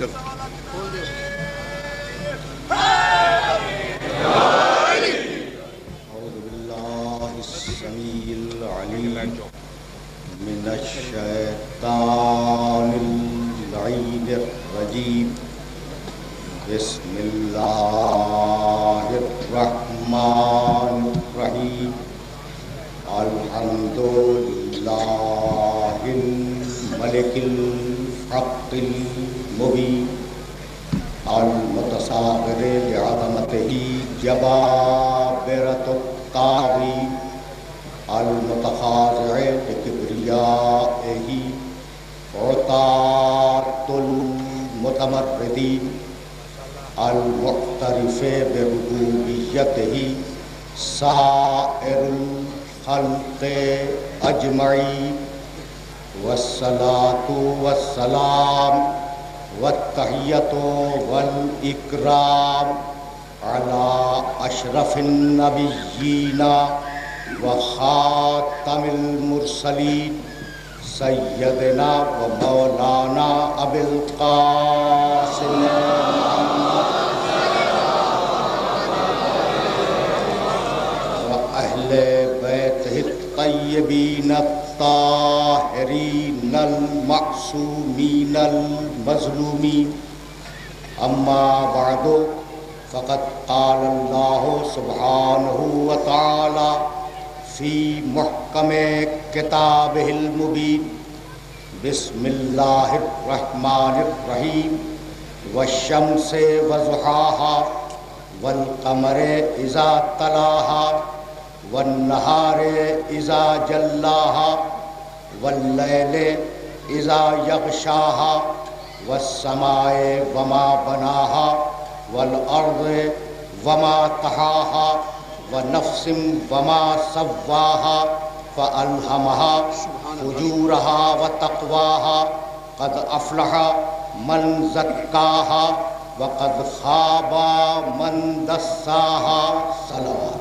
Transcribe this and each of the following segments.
کر اعوذ باللہ السمیع العلیم من الشیطان اللعین الرجیم بسم اللہ الرحمن الرحیم الحمد للہ الملک الحق المبین المتصاغر لعظمته جبابرة الطاغين المتخاضع لكبريائه عتاة المتمردين المعترف بربوبيته سائر الخلق أجمعين والصلاة والسلام والتحیۃ والاکرام علی اشرف النبیین وخاتم المرسلین سیدنا و مولانا ابی القاسم و اہل بیتہ الطیبین الطاہرین المعصومین المظلومین اما بعد فقد قال اللہ سبحانہ وتعالی فی محکم کتابہ المبین بسم اللہ الرحمن الرحیم والشمس وضحاہا والقمر اذا تلاہا والنہار اذا جلاہا واللیل اذا یغشاہا والسماء وما بناہا والارض وما طحاہا ونفس وما سواہا فألہمہا فجورہا وتقواہا قد افلح من زکاہا وقد خاب من دساہا صلوات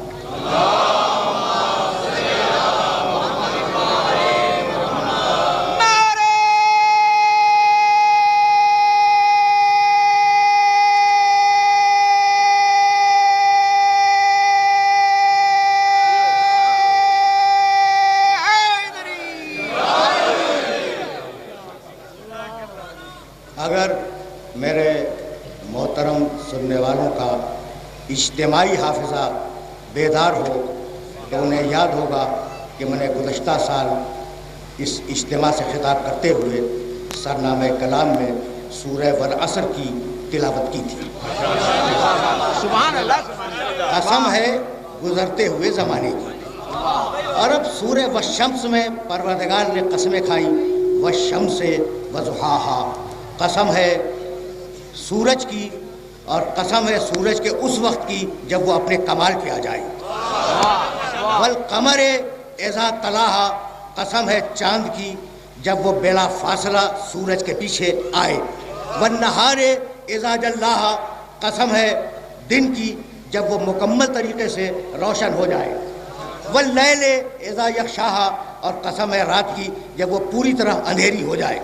اگر میرے محترم سننے والوں کا اجتماعی حافظہ بیدار ہو تو انہیں یاد ہوگا کہ میں نے گزشتہ سال اس اجتماع سے خطاب کرتے ہوئے سرنامہ کلام میں سورہ والعصر کی تلاوت کی تھی. سبحان اللہ. قسم ہے گزرتے ہوئے زمانے کی. اور اب سورہ والشمس میں پروردگار نے قسمیں کھائیں والشمس وضحاہا، قسم ہے سورج کی، اور قسم ہے سورج کے اس وقت کی جب وہ اپنے کمال پہ آ جائے. والقمر اذا تلاہا، قسم ہے چاند کی جب وہ بلا فاصلہ سورج کے پیچھے آئے. والنہار اذا جلاہا، قسم ہے دن کی جب وہ مکمل طریقے سے روشن ہو جائے. واللیل اذا یغشاہا، اور قسم ہے رات کی جب وہ پوری طرح اندھیری ہو جائے.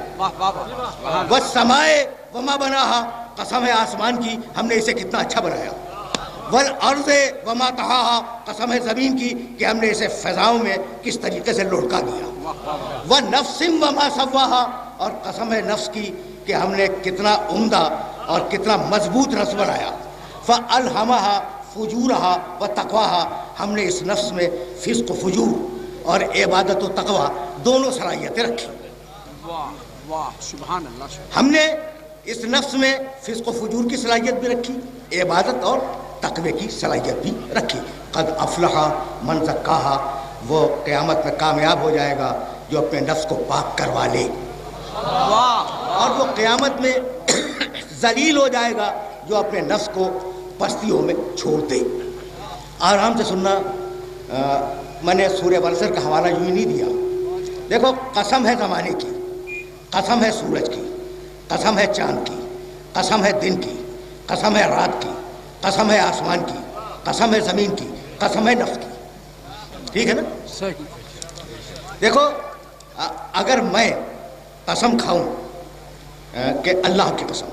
والسماء وما بناہا، قسم ہے آسمان کی ہم نے اسے کتنا اچھا بنایا. والارض وما طحاہا، قسم ہے زمین کی کہ ہم نے اسے فضاؤں میں کس طریقے سے لڑکا دیا. ونفس وما سواہا، اور قسم ہے نفس کی کہ ہم نے کتنا عمدہ اور کتنا مضبوط نفس بنایا. فالہمہا فجورہا وتقواہا، ہم نے اس نفس میں فسق و فجور اور عبادت و تقوی دونوں صلاحیتیں رکھی. سبحان اللہ. ہم نے اس نفس میں فسق و فجور کی صلاحیت بھی رکھی، عبادت اور تقوی کی صلاحیت بھی رکھی. قد افلح من زکاہا، وہ قیامت میں کامیاب ہو جائے گا جو اپنے نفس کو پاک کروا لے، اور وہ قیامت میں ذلیل ہو جائے گا جو اپنے نفس کو پستیوں میں چھوڑ دے. آرام سے سننا، میں نے سورہ والعصر کا حوالہ یوں ہی نہیں دیا. دیکھو، قسم ہے زمانے کی، قسم ہے سورج کی، قسم ہے چاند کی، قسم ہے دن کی، قسم ہے رات کی، قسم ہے آسمان کی، قسم ہے زمین کی، قسم ہے نفس کی. ٹھیک ہے نا؟ صحیح. دیکھو، اگر میں قسم کھاؤں کہ اللہ کی قسم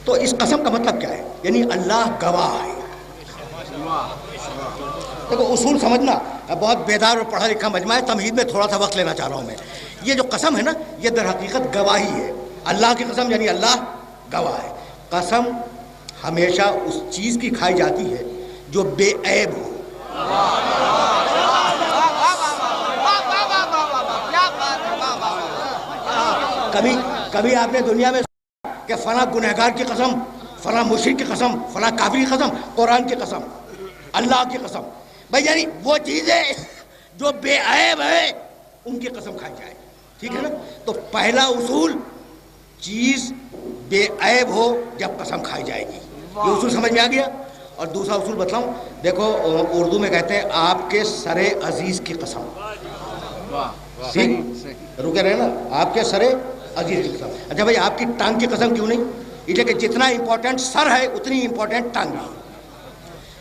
تو اس قسم کا مطلب کیا ہے؟ یعنی اللہ گواہ ہے. دیکھو اصول سمجھنا، بہت بیدار اور پڑھا لکھا مجمع ہے، تمہید میں تھوڑا سا وقت لینا چاہ رہا ہوں میں. یہ جو قسم ہے نا، یہ در حقیقت گواہی ہے. اللہ کی قسم یعنی اللہ گواہ ہے. قسم ہمیشہ اس چیز کی کھائی جاتی ہے جو بے عیب ہو. کبھی آپ نے دنیا میں کہ فلاں گنہگار کی قسم، فلاں مشرک کی قسم، فلاں کافر کی قسم، قرآن کی قسم، اللہ کی قسم؟ بھائی یعنی وہ چیزیں جو بے عیب ہے ان کی قسم کھائی جائے. ٹھیک ہے نا؟ تو پہلا اصول، چیز بے عیب ہو جب قسم کھائی جائے گی. یہ اصول سمجھ میں آ گیا. اور دوسرا اصول بتلاؤں، دیکھو اردو میں کہتے ہیں آپ کے سر عزیز کی قسم. رکے رہے نا، آپ کے سر عزیز کی قسم. اچھا بھائی آپ کی ٹانگ کی قسم کیوں نہیں؟ اس لیے کہ جتنا امپورٹنٹ سر ہے اتنی امپورٹنٹ ٹانگ بھی ہے.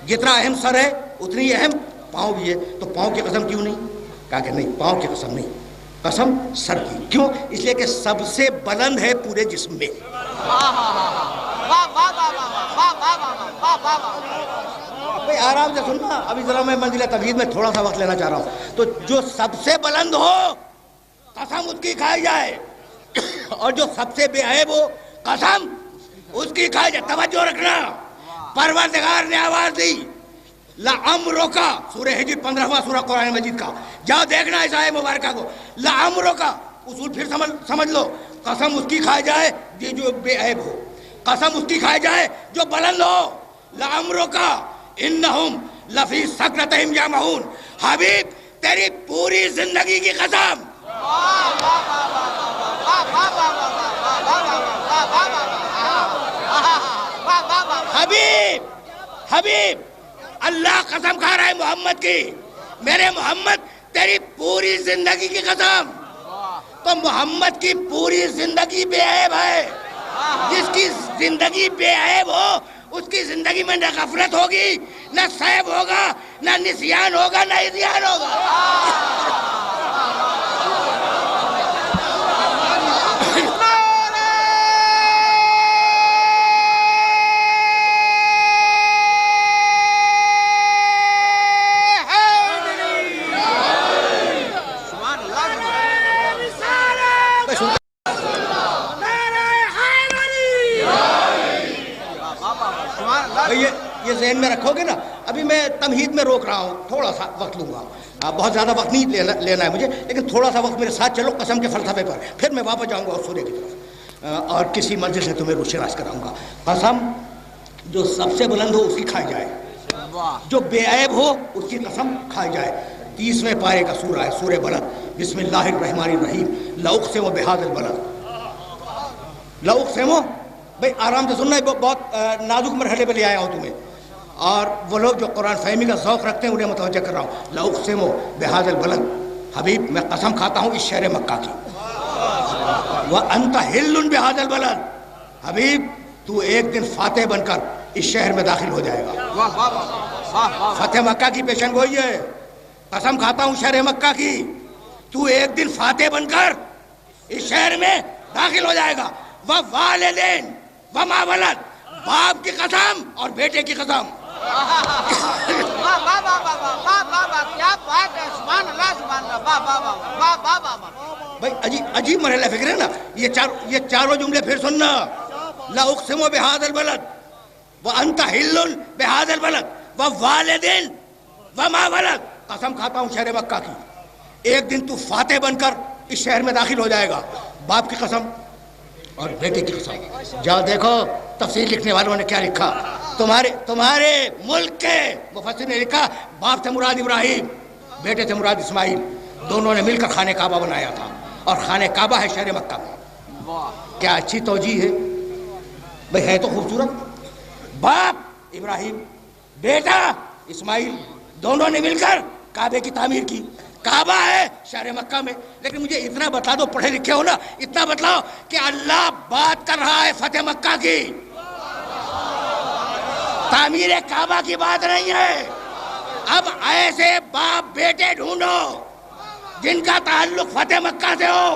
جتنا اہم سر ہے اتنی اہم پاؤں بھی ہے. تو پاؤں کی قسم کیوں نہیں؟ کہا کہ نہیں، پاؤں کی قسم نہیں، قسم سر کی. کیوں؟ اس لیے کہ سب سے بلند ہے پورے جسم میں. بھائی آرام سے سننا، ابھی ذرا میں منزل تمہید میں تھوڑا سا وقت لینا چاہ رہا ہوں. تو جو سب سے بلند ہو قسم اس کی کھائی جائے، اور جو سب سے بے عیب ہو قسم اس کی کھائی جائے. توجہ رکھنا، پروردگار نے آواز دی لعمرک، سورہ ہجر 15واں سورہ قرآن مجید کا. جاؤ دیکھنا اس آیت مبارکہ کو. لعمرک، اصول پھر سمجھ لو. قسم اس کی کھائی جائے جو بے عیب ہو، قسم اس کی کھائی جائے جو بلند ہو. لعمرک انہم لفی سکرتہم یعمہون. حبیب تیری پوری زندگی کی قسم. حبیب اللہ قسم کھا رہا ہے محمد کی، میرے محمد تیری پوری زندگی کی قسم. تو محمد کی پوری زندگی بے عیب ہے. جس کی زندگی بے عیب ہو اس کی زندگی میں نہ غفلت ہوگی، نہ سیب ہوگا، نہ نسیان ہوگا، نہ عصیان ہوگا. یہ ذہن میں رکھو گے نا. ابھی میں تمہید میں روک رہا ہوں، تھوڑا سا وقت لوں گا. بہت زیادہ وقت نہیں لینا ہے مجھے، لیکن تھوڑا سا وقت میرے ساتھ چلو قسم کے فلسفے پر. پھر میں واپس جاؤں گا اور سورہ کی طرف، اور کسی منزل سے تمہیں روشناس کراؤں گا. قسم جو سب سے بلند ہو اس کی کھائی جائے، جو بے عیب ہو اس کی قسم کھائی جائے. 30ویں پارے کا سورہ ہے سورہ بلد. بسم اللہ الرحمن الرحیم. لاقسم بہذا البلد. لاقسم، بھائی آرام سے سننا، بہت نازک مرحلے پہ لے آیا ہوں تمہیں. اور وہ لوگ جو قرآن فہمی کا ذوق رکھتے ہیں انہیں متوجہ کر رہا ہوں. لاقسم بہذا البلد. حبیب میں قسم کھاتا ہوں اس شہر مکہ کی. وانت حل بہذا البلد. حبیب تو ایک دن فاتح بن کر اس شہر میں داخل ہو جائے گا. فتح مکہ کی پیشن گوئی ہے. قسم کھاتا ہوں شہر مکہ کی، تو ایک دن فاتح بن کر اس شہر میں داخل ہو جائے گا. ووالدین وما ولد، باپ کی قسم اور بیٹے کی قسم. بھائی عجیب مرحلہ فکر ہے نا. یہ چاروں جملے پھر سننا. لا اقسم بہذا البلد وانت حل بہذا البلد ووالدین وما ولد. قسم کھاتا ہوں شہر مکہ کی، ایک دن تو فاتح بن کر اس شہر میں داخل ہو جائے گا. باپ کی قسم اور بیٹے کی قسم. جاؤ دیکھو تفسیر لکھنے والوں نے کیا لکھا. تمہارے ملک کے مفسر نے لکھا باپ سے مراد ابراہیم، بیٹے سے مراد اسماعیل. دونوں نے مل کر خانہ کعبہ بنایا تھا، اور خانہ کعبہ ہے شہر مکہ میں. کیا اچھی توجیہ ہے بھئی، ہے تو خوبصورت. باپ ابراہیم، بیٹا اسماعیل، دونوں نے مل کر کعبے کی تعمیر کی. کعبہ ہے شہر مکہ میں. لیکن مجھے اتنا بتا دو، پڑھے لکھے ہو نا، اتنا بتلاؤ کہ اللہ بات کر رہا ہے فتح مکہ کی، تعمیر کعبہ کی بات نہیں ہے. اب ایسے باپ بیٹے ڈھونڈو جن کا تعلق فتح مکہ سے ہو.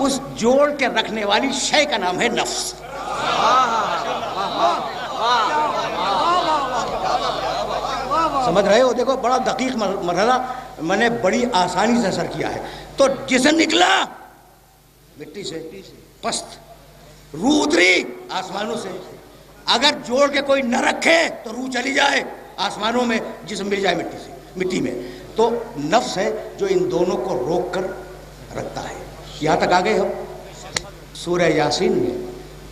اس جوڑ کے رکھنے والی شے کا نام ہے نفس. سمجھ رہے ہو؟ دیکھو بڑا دقیق مرحلہ میں نے بڑی آسانی سے سر کیا ہے. تو جسم نکلا مٹی سے پست، روح اتری آسمانوں سے. اگر جوڑ کے کوئی نہ رکھے تو روح چلی جائے آسمانوں میں، جسم مل جائے مٹی میں. تو نفس ہے جو ان دونوں کو روک کر رکھتا ہے. یہاں تک آگے ہو. سورہ یاسین میں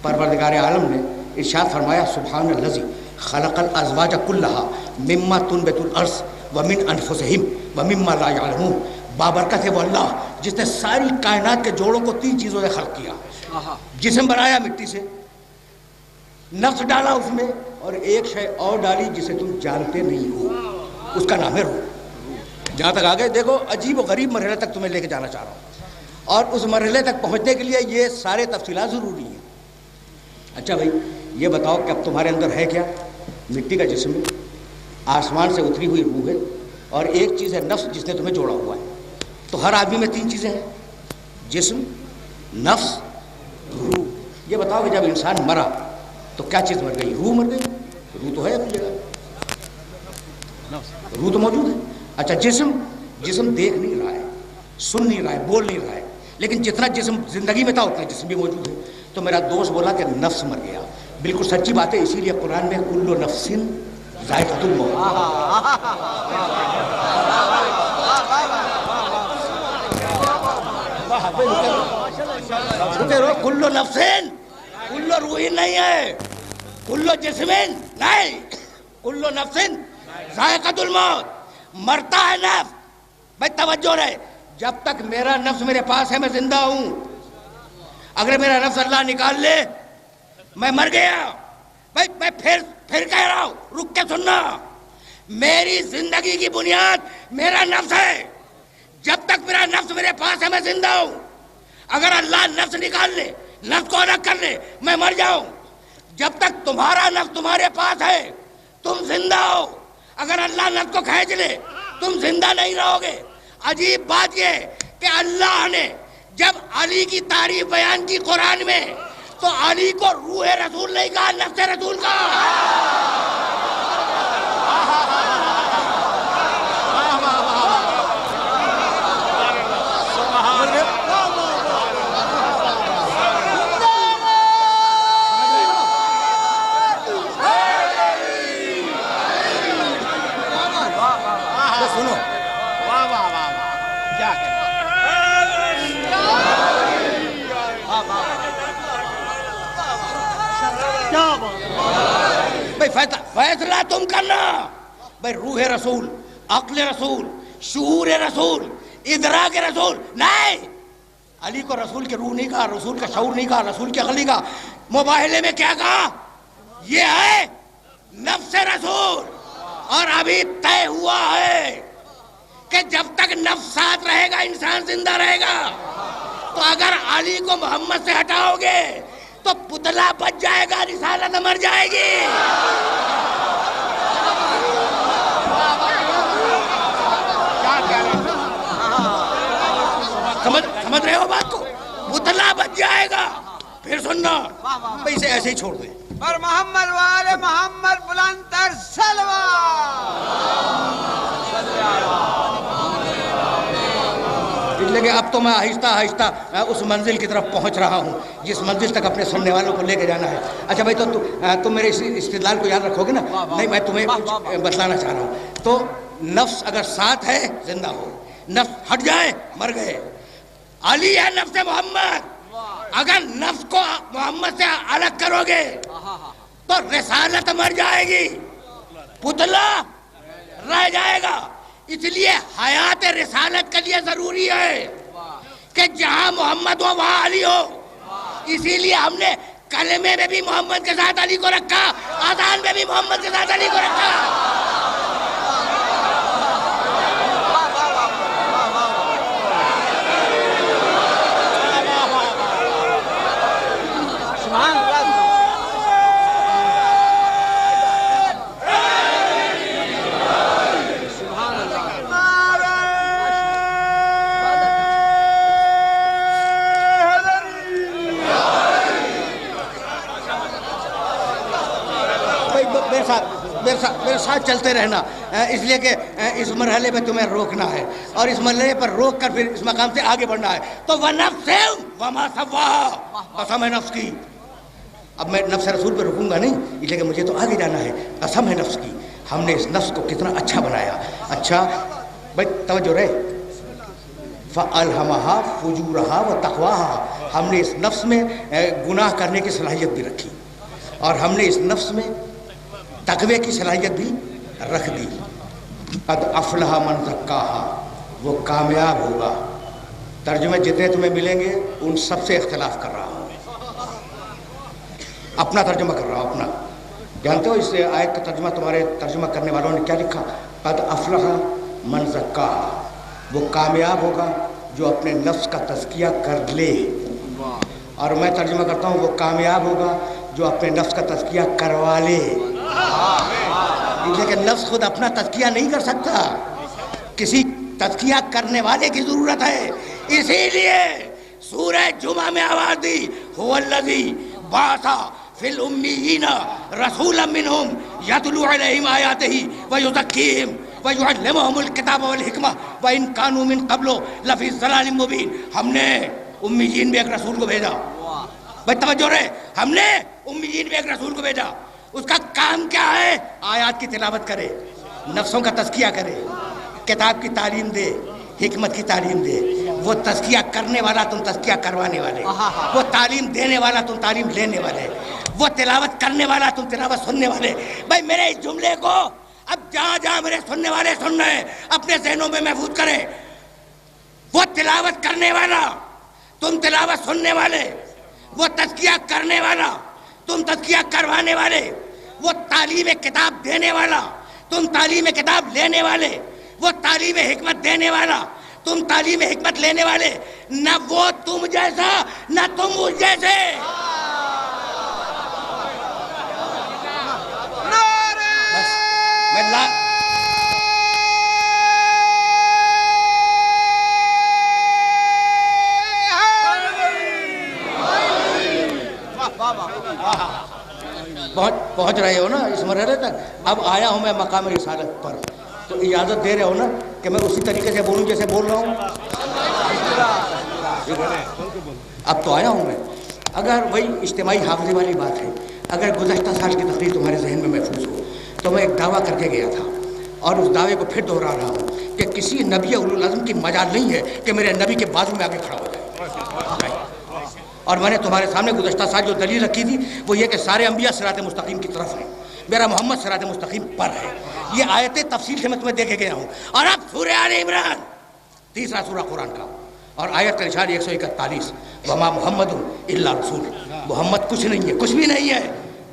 پروردگار عالم نے ارشاد فرمایا سبحان الذی خلق الازواج کلھا مما تنبت الارض ومن انفسہم ومما لا یعلمون. بابرکت ہے وہ اللہ جس نے ساری کائنات کے جوڑوں کو 3 چیزوں سے خلق کیا. جسم بنایا مٹی سے، نفس ڈالا اس میں، اور ایک شے اور ڈالی جسے تم جانتے نہیں ہو، اس کا نام ہے روح. جہاں تک آگے دیکھو عجیب و غریب مرحلے تک تمہیں لے کے جانا چاہ رہا ہوں، اور اس مرحلے تک پہنچنے کے لیے یہ سارے تفصیلات ضروری ہیں. اچھا بھائی یہ بتاؤ کہ اب تمہارے اندر ہے کیا؟ مٹی کا جسم ہے، آسمان سے اتری ہوئی روح ہے، اور ایک چیز ہے نفس جس نے تمہیں جوڑا ہوا ہے. تو ہر آدمی میں 3 چیزیں ہیں، جسم، نفس، روح. یہ بتاؤ کہ جب انسان مرا تو کیا چیز مر گئی؟ روح مر گئی. روح تو ہے اپنی جگہ، روح تو موجود ہے. اچھا جسم دیکھ نہیں رہا ہے، سن نہیں رہا ہے، بول نہیں رہا ہے، لیکن جتنا جسم زندگی میں تھا اتنا جسم بھی موجود ہے. تو میرا دوست بولا کہ نفس مر گیا. بالکل سچی بات ہے، اسی لیے قرآن میں کل نفس ذائقۃ الموت. کل نفس، کل روح نہیں ہے، کل جسم نہیں، کل نفس ذائقۃ الموت. مرتا ہے نفس. بھائی توجہ رہے، جب تک میرا نفس میرے پاس ہے میں زندہ ہوں. اگر میرا نفس اللہ نکال لے میں مر گیا. بھائی میں پھر کہہ رہا ہوں، رک کے سننا. میری زندگی کی بنیاد میرا نفس ہے. جب تک میرا نفس میرے پاس ہے میں زندہ ہوں. اگر اللہ نفس نکال لے، نفس کو الگ کر لے، میں مر جاؤں. جب تک تمہارا نفس تمہارے پاس ہے تم زندہ ہو. اگر اللہ نفس کو کھینچ لے تم زندہ نہیں رہو گے. عجیب بات یہ کہ اللہ نے جب علی کی تعریف بیان کی قرآن میں تو علی کو روح رسول نہیں کہا، نفس رسول کہا. سنو کیا بھائی فیصلہ تم کرنا. بھائی روح رسول، عقل رسول، شعور رسول، ادراک رسول نہیں. علی کو رسول کے روح نہیں کہا، رسول کا شعور نہیں کہا، رسول کی عقل نہیں کہا. مباہلے میں کیا کہا؟ یہ ہے نفس رسول. اور ابھی طے ہوا ہے کہ جب تک نفس ساتھ رہے گا انسان زندہ رہے گا. تو اگر علی کو محمد سے ہٹاؤ گے تو پتلا بچ جائے گا، رسالت مر جائے گی. سمجھ رہے ہو بات کو؟ پتلا بچ جائے گا. پھر سننا بھائی، اسے ایسے ہی چھوڑ دیں. پر محمد والے محمد بلند تر لیکن اب تو میں آہستہ آہستہ اس منزل کی طرف پہنچ رہا ہوں جس منزل تک اپنے سننے والوں کو لے کے جانا ہے. اچھا بھائی، تو تم میرے اس استدلال کو یاد رکھو گے نا؟ نہیں، میں تمہیں کچھ بتلانا چاہ رہا ہوں. تو نفس اگر ساتھ ہے زندہ ہو، نفس ہٹ جائے مر گئے. علی ہے نفس محمد. اگر نفس کو محمد سے الگ کرو گے تو رسالت مر جائے گی، پتلا رہ جائے گا. اس لیے حیات رسالت کے لیے ضروری ہے کہ جہاں محمد ہو وہاں علی ہو. اسی لیے ہم نے کلمے میں بھی محمد کے ساتھ علی کو رکھا، اذان میں بھی محمد کے ساتھ علی کو رکھا. میرے ساتھ چلتے رہنا، اس لیے کہ اس مرحلے میں تمہیں روکنا ہے اور اس مرحلے پر روک کر پھر اس مقام سے آگے بڑھنا ہے. تو وَنَفْسٍ وَمَا سَوَّاهَا، قسم ہے نفس کی. اب میں نفس رسول پہ رکوں گا نہیں، اس لیے کہ مجھے تو آگے جانا ہے. قسم ہے نفس کی، ہم نے اس نفس کو کتنا اچھا بنایا. اچھا بھائی توجہ رہے. فَأَلْهَمَهَا فُجُورَهَا وَتَقْوَاهَا، ہم نے اس نفس میں گناہ کرنے کی صلاحیت بھی رکھی اور ہم نے اس نفس میں تقوی کی صلاحیت بھی رکھ دی. قد افلح من زکاها، وہ کامیاب ہوگا. ترجمے جتنے تمہیں ملیں گے ان سب سے اختلاف کر رہا ہوں، اپنا ترجمہ کر رہا ہوں اپنا. جانتے ہو اس آیت کا ترجمہ تمہارے ترجمہ کرنے والوں نے کیا لکھا؟ قد افلح من زکاها، وہ کامیاب ہوگا جو اپنے نفس کا تزکیہ کر لے. اور میں ترجمہ کرتا ہوں وہ کامیاب ہوگا جو اپنے نفس کا تزکیہ کروا لے. لیکن نفس خود اپنا تزکیہ نہیں کر سکتا، کسی تزکیہ کرنے والے کی ضرورت ہے. اسی لیے سورہ جمعہ میں آواز دی، هو الذی بعث فی الامیین رسولا منہم یتلو علیہم آیاتہ ویزکیہم وَيُعَلِّمُهُمُ الْكِتَابَ وَالْحِکْمَةَ وَإِنْ كَانُوا مِنْ قَبْلُ لَفِي ضَلَالٍ مُبِينٍ. ہم نے امیین میں ایک رسول کو بھیجا. بھائی توجہ رہے، ہم نے امیین میں ایک رسول کو بھیجا. اس کا کام کیا ہے؟ آیات کی تلاوت کرے، نفسوں کا تزکیہ کرے، کتاب کی تعلیم دے، حکمت کی تعلیم دے. وہ تزکیہ کرنے والا، تم تزکیہ کروانے والے. وہ تعلیم دینے والا، تم تعلیم لینے والے. وہ تلاوت کرنے والا، تم تلاوت سننے والے. بھائی میرے اس جملے کو اب جہاں جہاں میرے سننے والے سن رہے ہیں اپنے ذہنوں میں محفوظ کریں. وہ تلاوت کرنے والا، تم تلاوت سننے والے. وہ تزکیہ کرنے والا، تم تزکیہ کروانے والے. وہ تعلیم کتاب دینے والا، تم تعلیم کتاب لینے والے. وہ تعلیم حکمت دینے والا، تم تعلیم حکمت لینے والے. نہ وہ تم جیسا نہ تم اس جیسے. پہنچ رہے ہو نا اس مرحلے تک. اب آیا ہوں میں مقام رسالت پر، تو اجازت دے رہے ہو نا کہ میں اسی طریقے سے بولوں جیسے بول رہا ہوں. اب تو آیا ہوں میں. اگر وہی اجتماعی حافظے والی بات ہے، اگر گزشتہ سال کی تقریر تمہارے ذہن میں محفوظ ہو تو میں ایک دعویٰ کر کے گیا تھا اور اس دعوے کو پھر دہرا رہا ہوں کہ کسی نبی اولوالعزم کی مجال نہیں ہے کہ میرے نبی کے بازو میں آگے کھڑا ہو جائے. اور میں نے تمہارے سامنے گزشتہ سال جو دلیل رکھی تھی وہ یہ کہ سارے انبیاء صراط مستقیم کی طرف ہیں، میرا محمد صراط مستقیم پر ہے. یہ آیتیں تفصیل سے میں تمہیں دے کے گیا ہوں. اور اب سورہ آل عمران، تیسرا سورہ قرآن کا، اور آیت کا ارشاد 141، وما محمد الا رسول، محمد کچھ نہیں ہے، کچھ بھی نہیں ہے،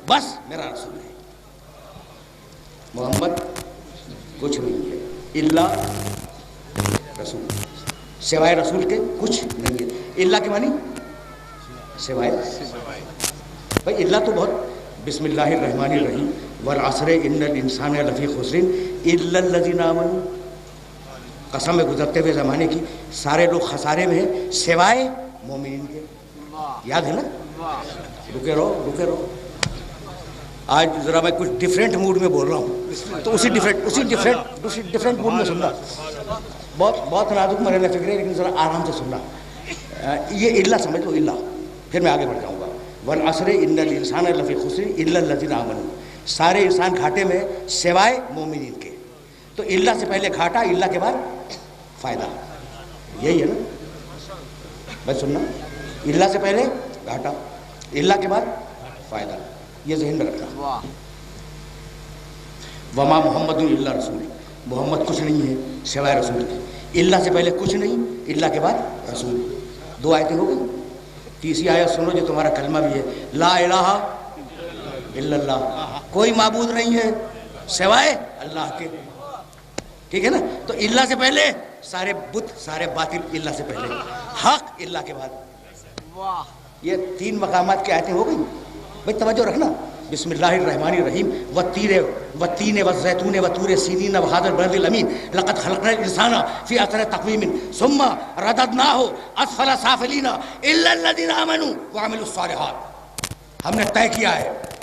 بس میرا رسول ہے. محمد کچھ نہیں ہے الا رسول، سوائے رسول کے کچھ نہیں ہے. الا کے معنی سوائے. بھائی اللہ تو بہت، بسم اللہ الرحمن الرحیم والعصر ان الانسان لفی خسر الا الذین آمنوا. قسم ہے گزرتے ہوئے زمانے کی، سارے لوگ خسارے میں ہیں سوائے مومنین کے. یاد ہے نا؟ رکے رہو. آج ذرا میں کچھ ڈیفرنٹ موڈ میں بول رہا ہوں، تو اسی ڈیفرنٹ موڈ میں سننا. بہت نازک مرحلہ فکر ہے، لیکن ذرا آرام سے سننا. یہ اللہ سمجھ لو، اللہ. پھر میں آگے بڑھ جاؤں گا. والعصر ان الانسان لفی خسر الا الذین آمنوا، سارے انسان گھاٹے میں سوائے مومنین کے. تو اللہ سے پہلے گھاٹا، اللہ کے بعد فائدہ. یہی ہے نا بھائی؟ سننا، اللہ سے پہلے گھاٹا، اللہ کے بعد فائدہ. یہ ذہن میں رکھنا. وما محمد الا رسول، محمد کچھ نہیں ہے سوائے رسول کے. اللہ سے پہلے کچھ نہیں، اللہ کے بعد رسول. 2 آیتیں ہو گئی. تیسری آیت سنو جو تمہارا کلمہ بھی ہے، لا الہ الا اللہ، کوئی معبود نہیں ہے سوائے اللہ کے. ٹھیک ہے نا؟ تو اللہ سے پہلے سارے بت، سارے باطل اللہ سے پہلے، حق اللہ کے بعد. یہ 3 مقامات کی آیتیں ہو گئی. بھائی توجہ رکھنا. بسم اللہ الرحمن الرحیم والتین والزیتون وطور سینین وهذا البلد الامین لقد خلقنا الانسان فی احسن تقویم ثم رددناہ اسفل سافلین الا الذین آمنوا وعملوا الصالحات. ہم نے طے کیا ہے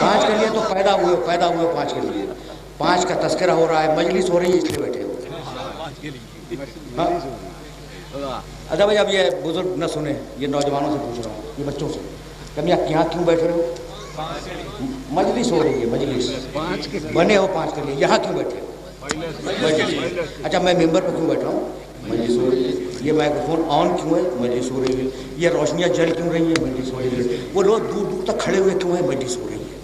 5 کے لیے تو پیدا ہوئے 5 کے لیے. 5 کا تذکرہ ہو رہا ہے, مجلس ہو رہی ہے, اس لیے بیٹھے ہو. اچھا بھائی, اب یہ بزرگ نہ سنیں, یہ نوجوانوں سے پوچھ رہا ہوں, یہ بچوں سے, کہ یہاں کیوں بیٹھے ہو؟ مجلس ہو رہی ہے, مجلس بنے ہو 5 کے لیے, یہاں کیوں بیٹھے ہو؟ اچھا, میں ممبر پہ کیوں بیٹھا ہوں؟ مجلس ہو رہی ہے. یہ مائکروفون آن کیوں ہے؟ مجلس ہو رہی ہے. یہ روشنیاں جل کیوں رہی ہیں؟ مجلس ہو رہی ہے. وہ لوگ دور دور تک کھڑے ہوئے کیوں ہیں؟ مجلس ہو رہی ہے.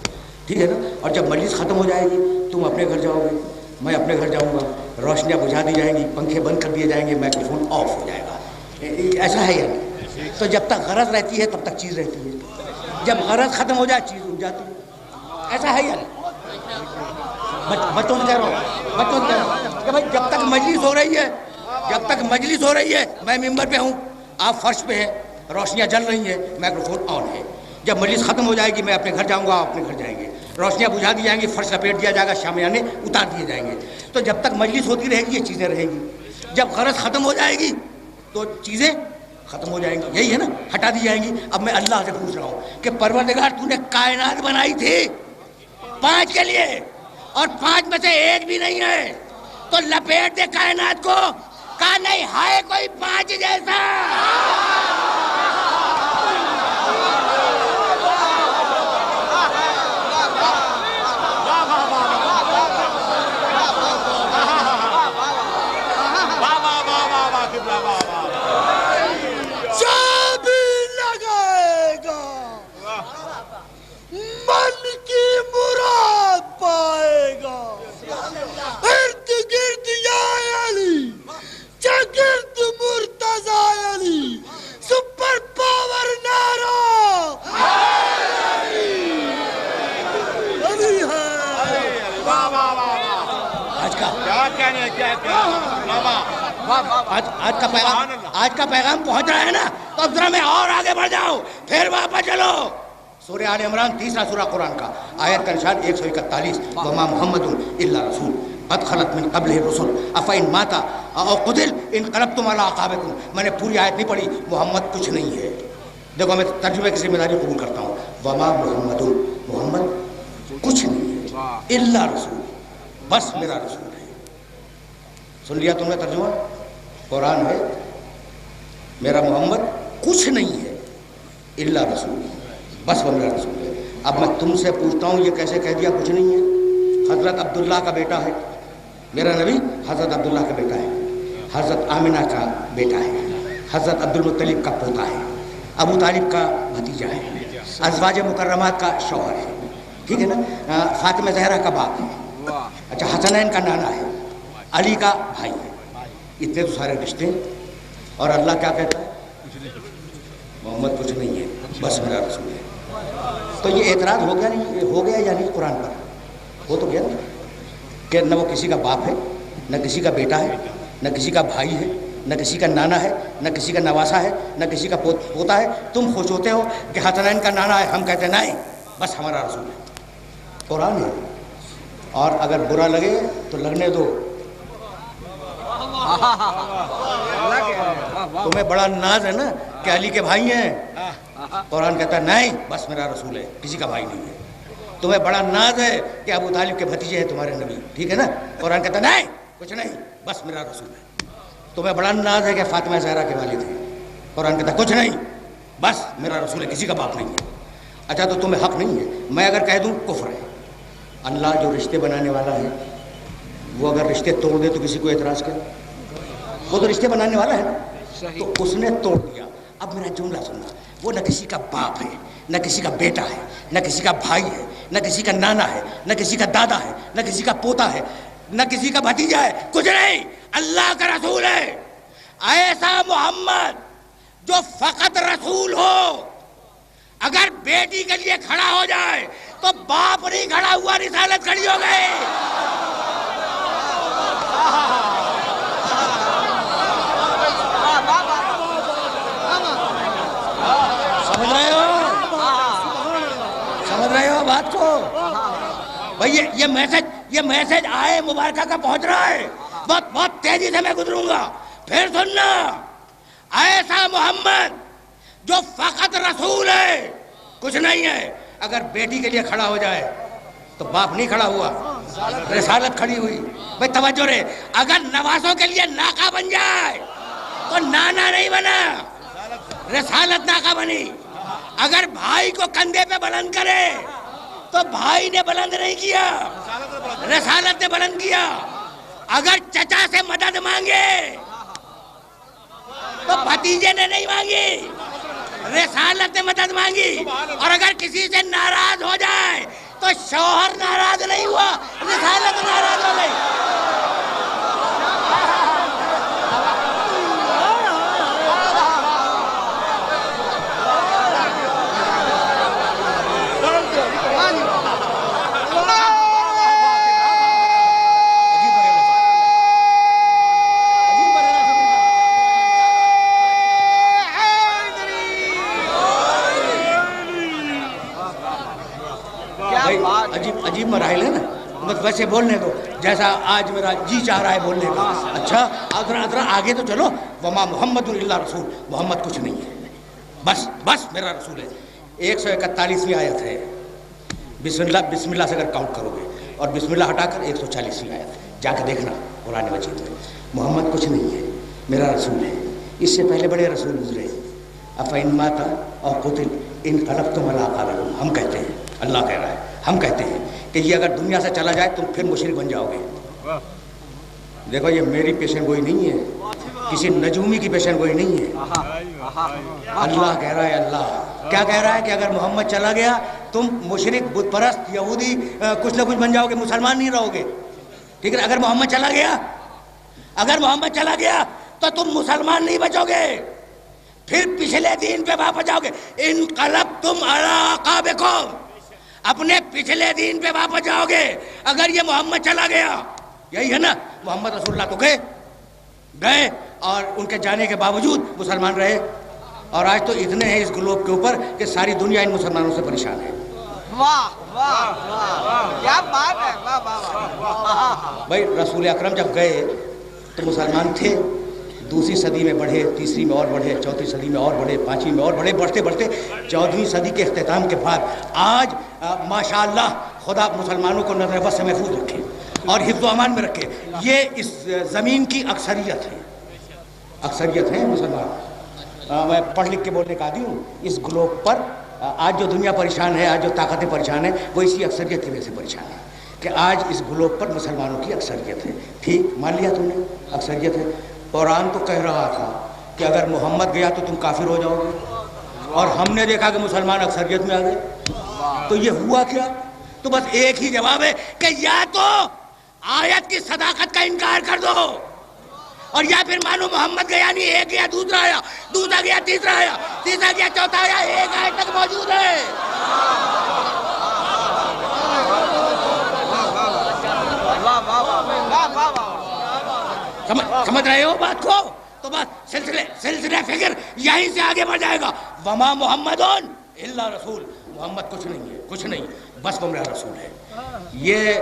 ٹھیک ہے نا. اور جب مجلس ختم ہو جائے گی, تم اپنے گھر جاؤ گے, میں اپنے گھر جاؤں گا, روشنیاں بجھا دی جائیں گی, پنکھے بند کر دیے جائیں گے, مائکروفون آف ہو جائے گا. ایسا ہے یا نہیں؟ تو جب تک غرض رہتی ہے تب تک چیز رہتی ہے, جب غرض ختم ہو جائے چیز اٹھ جاتی ہے. ایسا ہے یا نہیں؟ بچوں سے کہہ رہا ہوں کہ بھائی جب تک مجلس ہو رہی ہے, میں ممبر پہ ہوں, آپ فرش پہ ہیں, روشنیاں جل رہی ہیں, مائکروفون آن ہے. جب مجلس ختم ہو جائے گی, میں اپنے گھر جاؤں گا, آپ اپنے گھر جائیں گے, روشنیاں بجھا دی جائیں گی, فرش لپیٹ دیا جائے گا, شامیانے اتار دیے جائیں گے. تو جب تک مجلس ہوتی رہے گی یہ چیزیں رہیں گی. جب غرض ختم ہو جائے گی تو چیزیں ختم ہو جائیں گی. یہی ہے نا, ہٹا دی جائیں گی. اب میں اللہ سے پوچھ رہا ہوں کہ پروردگار, تو نے کائنات بنائی تھی 5 کے لیے, اور 5 میں سے ایک بھی نہیں ہے, تو لپیٹ دے کائنات کو. کہا نہیں ہے کوئی 5 جیسا. آج کا پیغام پہنچ رہا ہے نا, تو اب ذرا میں اور آگے بڑھ جاؤں, پھر واپس چلو. سورہ آل عمران 3 سورہ قرآن کا, آیت کا نشان 141, وما محمد الا رسول قد خلت من قبلہ الرسل افئن مات او قتل انقلبتم علی اعقابکم. میں نے پوری آیت نہیں پڑھی, محمد کچھ نہیں ہے. دیکھو میں ترجمے کی ذمہ داری قبول کرتا ہوں. وما محمد کچھ نہیں ہے, الا رسول, بس میرا رسول ہے. سن لیا تم نے ترجمہ؟ قرآن ہے, میرا محمد کچھ نہیں ہے, الا رسول, بس وہ میرا رسول ہے. اب میں تم سے پوچھتا ہوں, یہ کیسے کہہ دیا کچھ نہیں ہے؟ حضرت عبداللہ کا بیٹا ہے میرا نبی, حضرت عبداللہ کا بیٹا ہے, حضرت آمنہ کا بیٹا ہے, حضرت عبدالمطلب کا پوتا ہے, ابو طالب کا بھتیجا ہے, ازواج مکرمات کا شوہر ہے, ٹھیک ہے نا, فاطمہ زہرا کا باپ ہے, اچھا حسنین کا نانا ہے, علی کا بھائی ہے. اتنے تو سارے رشتے, اور اللہ کیا کہتا ہے؟ محمد کچھ نہیں ہے, بس میرا رسول ہے. تو یہ اعتراض ہو گیا نہیں, ہو گیا یا نہیں قرآن پر؟ ہو تو گیا نا, کہ نہ وہ کسی کا باپ ہے, نہ کسی کا بیٹا ہے, نہ کسی کا بھائی ہے, نہ کسی کا نانا ہے, نہ کسی کا نواسا ہے, نہ کسی کا پوتا ہے. تم خوش ہوتے ہو کہ حسنین کا نانا ہے, ہم کہتے ہیں نہیں, بس ہمارا رسول ہے. قرآن ہے, اور اگر برا لگے تو لگنے دو. تمہیں بڑا ناز ہے نا کہ علی کے بھائی ہیں, قرآن کہتا ہے نہیں, بس میرا رسول ہے, کسی کا بھائی نہیں ہے. تمہیں بڑا ناز ہے کہ ابو طالب کے بھتیجے ہیں تمہارے نبی, ٹھیک ہے نا, قرآن کہتا ہے نہیں, کچھ نہیں, بس میرا رسول ہے. تمہیں بڑا ناز ہے کہ فاطمہ زہرا کے والد ہیں, قرآن کہتا ہے کچھ نہیں, بس میرا رسول ہے, کسی کا باپ نہیں ہے. اچھا تو تمہیں حق نہیں ہے, میں اگر کہہ دوں کفر ہے. اللہ جو رشتے بنانے والا ہے, وہ اگر رشتے توڑ دے تو کسی کو اعتراض کرے؟ وہ تو رشتے بنانے والا ہے نا, تو اس نے توڑ دیا. اب میرا جملہ سننا, وہ نہ کسی کا باپ ہے, نہ کسی کا بیٹا ہے, نہ کسی کا بھائی ہے, نہ کسی کا نانا ہے, نہ کسی کا دادا ہے, نہ کسی کا پوتا ہے, نہ کسی کا بھتیجا ہے, کچھ نہیں, اللہ کا رسول ہے. ایسا محمد جو فقط رسول ہو, اگر بیٹی کے لیے کھڑا ہو جائے تو باپ نہیں کھڑا ہوا, رسالت کھڑی ہو گئی. سمجھ رہے ہو بات کو بھائی؟ یہ میسج آئے مبارکہ کا پہنچ رہا ہے, بہت تیزی سے میں گزروں گا. پھر سننا, ایسا محمد جو فقط رسول ہے, کچھ نہیں ہے, اگر بیٹی کے لیے کھڑا ہو جائے تو باپ نہیں کھڑا ہوا، رسالت کھڑی ہوئی. بھائی توجہ رہے، اگر نوازوں کے لیے ناکہ بن جائے تو نانا نہیں بنا، رسالت ناکہ بنی. اگر بھائی کو کندھے پہ بلند کرے تو بھائی نے بلند نہیں کیا، رسالت نے بلند کیا. اگر چچا سے مدد مانگے تو بھتیجے نے نہیں مانگی، رسالت نے مدد مانگی. اور اگر کسی سے ناراض ہو جائے تو شوہر ناراض نہیں ہوا، رسالت ناراض ہو گئی. عجیب مراحل ہے نا، بس ویسے بولنے دو جیسا آج میرا جی چاہ رہا ہے بولنے کا. اچھا ادھر آگے تو چلو. وما محمد الا رسول، محمد کچھ نہیں ہے، بس میرا رسول ہے. 141ویں آیت ہے، بسم اللہ سے اگر کاؤنٹ کرو گے اور بسم اللہ ہٹا کر 140ویں آیت جا کے دیکھنا قرآن مجید میں. محمد کچھ نہیں ہے، میرا رسول ہے. اس سے پہلے بڑے رسول گزرے. افإن مات او قتل انقلبتم علی اعقابکم، ہم کہتے ہیں، اللہ کہہ رہا ہے، ہم کہتے ہیں کہ یہ اگر دنیا سے چلا جائے تم پھر مشرک بن جاؤ گے. دیکھو یہ میری پیشن گوئی نہیں ہے، کسی نجومی کی پیشن گوئی نہیں ہے. اللہ کہہ رہا ہے. اللہ کیا کہہ رہا ہے کہ اگر محمد چلا گیا تم مشرک، بت پرست، یہودی کچھ نہ کچھ بن جاؤ گے، مسلمان نہیں رہو گے. ٹھیک ہے، اگر محمد چلا گیا تو تم مسلمان نہیں بچو گے، پھر پچھلے دین پہ واپس جاؤ گے. انقلبتم علی اعقابکم، اپنے پچھلے دین پہ واپس جاؤ گے اگر یہ محمد چلا گیا. یہی ہے نا، محمد رسول اللہ تو گئے اور ان کے جانے کے باوجود مسلمان رہے. اور آج تو اتنے ہیں اس گلوب کے اوپر کہ ساری دنیا ان مسلمانوں سے پریشان ہے. واہ واہ واہ، کیا بات ہے، واہ واہ واہ. بھائی رسول اکرم جب گئے تو مسلمان تھے، دوسری صدی میں بڑھے، تیسری میں اور بڑھے، چوتھی صدی میں اور بڑھے، پانچویں میں اور بڑھے، بڑھتے 14ویں صدی کے اختتام کے بعد آج ماشاءاللہ خدا مسلمانوں کو نظر بد سے محفوظ رکھے اور حفظ و امان میں رکھے. یہ اس زمین کی اکثریت ہے مسلمان. میں پڑھ لکھ کے بولنے کا عادی ہوں. اس گلوب پر آج جو دنیا پریشان ہے، آج جو طاقتیں پریشان ہیں، وہ اسی اکثریت کی وجہ سے پریشان ہے کہ آج اس گلوب پر مسلمانوں کی اکثریت ہے. ٹھیک مان لیا تم نے، اکثریت ہے. قرآن تو کہہ رہا تھا کہ اگر محمد گیا تو تم کافر ہو جاؤ گے، اور ہم نے دیکھا کہ مسلمان اکثریت میں آ گئے. تو یہ ہوا کیا؟ تو بس ایک ہی جواب ہے کہ یا تو آیت کی صداقت کا انکار کر دو، اور یا پھر مانو محمد گیا نہیں، ایک گیا دوسرا آیا، دوسرا گیا تیسرا آیا، تیسرا گیا چوتھا آیا، ایک آیت تک موجود ہے. سمجھ رہے ہو بات کو؟ تو بس سلسلہ فکر یہیں سے آگے بڑھ جائے گا. وما محمد الا رسول، محمد کچھ نہیں، بس وہ میرا رسول ہے. یہ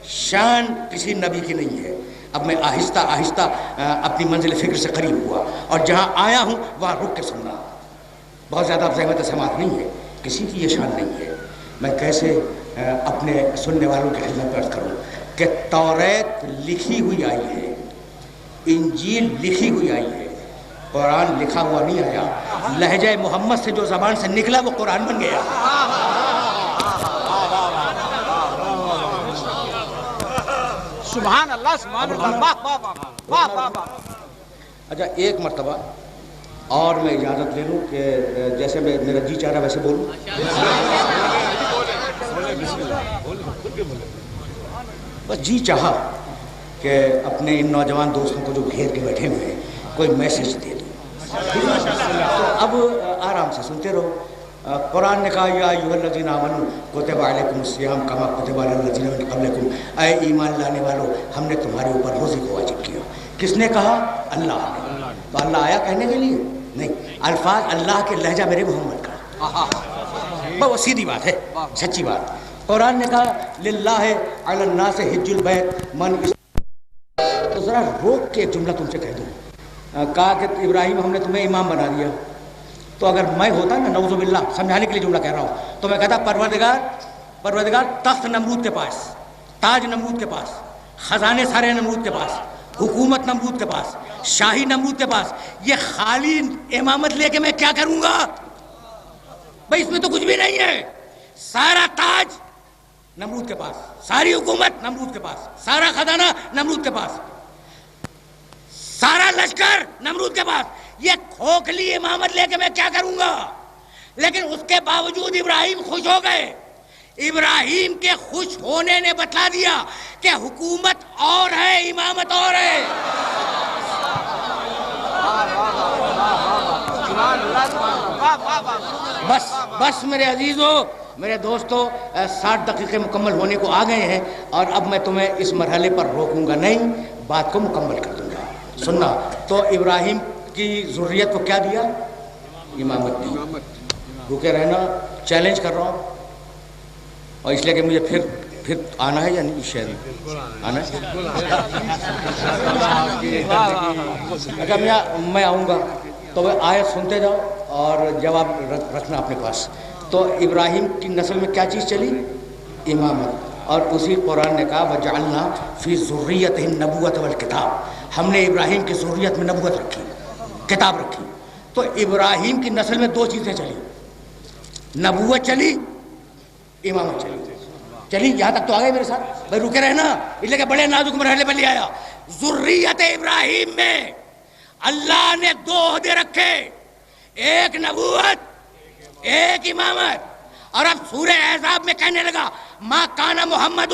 شان کسی نبی کی نہیں ہے. اب میں آہستہ آہستہ اپنی منزل فکر سے قریب ہوا اور جہاں آیا ہوں وہاں رک کے سننا. بہت زیادہ اب زحمت سماعت نہیں ہے، کسی کی یہ شان نہیں ہے. میں کیسے اپنے سننے والوں کی خدمت عرض کروں کہ توریت لکھی ہوئی آئی ہے، انجیل لکھی ہوئی آئی ہے، قرآن لکھا ہوا نہیں آیا. لہجہ محمد سے جو زبان سے نکلا وہ قرآن بن گیا. سبحان اللہ، سبحان اللہ، واہ واہ واہ واہ واہ. اچھا ایک مرتبہ اور میں اجازت لے لوں کہ جیسے میرا جی چاہ رہا ویسے بولوں. بس جی چاہا کہ اپنے ان نوجوان دوستوں کو جو گھیر کے بیٹھے ہوئے ہیں کوئی میسج دے دوں. تو اب آرام سے سنتے رہو. قرآن نے کہا یا ایھا الذین آمنوا کتب علیکم الصیام کما کتب علی الذین من قبلکم، اے ایمان لانے والو ہم نے تمہارے اوپر روزے کو واجب کیا. کس نے کہا؟ اللہ نے. تو اللہ آیا کہنے کے لیے نہیں، الفاظ اللہ کے لہجہ میرے محمد کا. بہت سیدھی بات ہے، سچی بات. قرآن نے کہا للہ علی الناس حج البیت من. تو ذرا روک کے ایک جملہ تم سے کہہ دوں. کہا کہ ابراہیم ہم نے تمہیں امام بنا دیا، تو اگر میں ہوتا نا نعوذ باللہ سمجھانے کے لیے جملہ کہہ رہا ہوں تو میں کہتا پروردگار تخت نمرود کے پاس، تاج نمرود کے پاس، خزانے سارے نمرود کے پاس، حکومت نمرود کے پاس، شاہی نمرود کے پاس، یہ خالی امامت لے کے میں کیا کروں گا بھائی؟ اس میں تو کچھ بھی نہیں ہے. سارا تاج نمرود کے پاس، ساری حکومت نمرود کے پاس، سارا خزانہ نمرود کے پاس، سارا لشکر نمرود کے پاس، یہ کھوکھلی امامت لے کے میں کیا کروں گا؟ لیکن اس کے باوجود ابراہیم خوش ہو گئے. ابراہیم کے خوش ہونے نے بتلا دیا کہ حکومت اور ہے، امامت اور ہے. بس میرے عزیزو، میرے دوستو، 60 دقیقے مکمل ہونے کو آ گئے ہیں اور اب میں تمہیں اس مرحلے پر روکوں گا نہیں، بات کو مکمل کر دوں گا. سننا تو ابراہیم کی ذریت کو کیا دیا؟ امامت دی. رکے رہنا، چیلنج کر رہا ہوں، اور اس لیے کہ مجھے پھر آنا ہے یا نہیں شہر آنا ہے. اگر میں آؤں گا تو وہ آیت سنتے جاؤ اور جواب رکھنا اپنے پاس. تو ابراہیم کی نسل میں کیا چیز چلی؟ امامت. اور اسی قرآن نے کہا وَجَعَلْنَا فِي ذُرِّيَّتِهِ النَّبُوَّةَ وَالْكِتَابَ، ہم نے ابراہیم کی ذریت میں نبوت رکھی، کتاب رکھی. تو ابراہیم کی نسل میں 2 چیزیں چلی، نبوت چلی، امامت چلی. یہاں تک تو آ گئے میرے ساتھ بھائی؟ رکے رہنا، اس لیے کہ بڑے نازک مرحلے پر لے آیا. ذریت ابراہیم میں اللہ نے 2 عہدے رکھے، ایک نبوت، ایک امامت. اور اب سورہ احزاب میں کہنے لگا ما کان محمد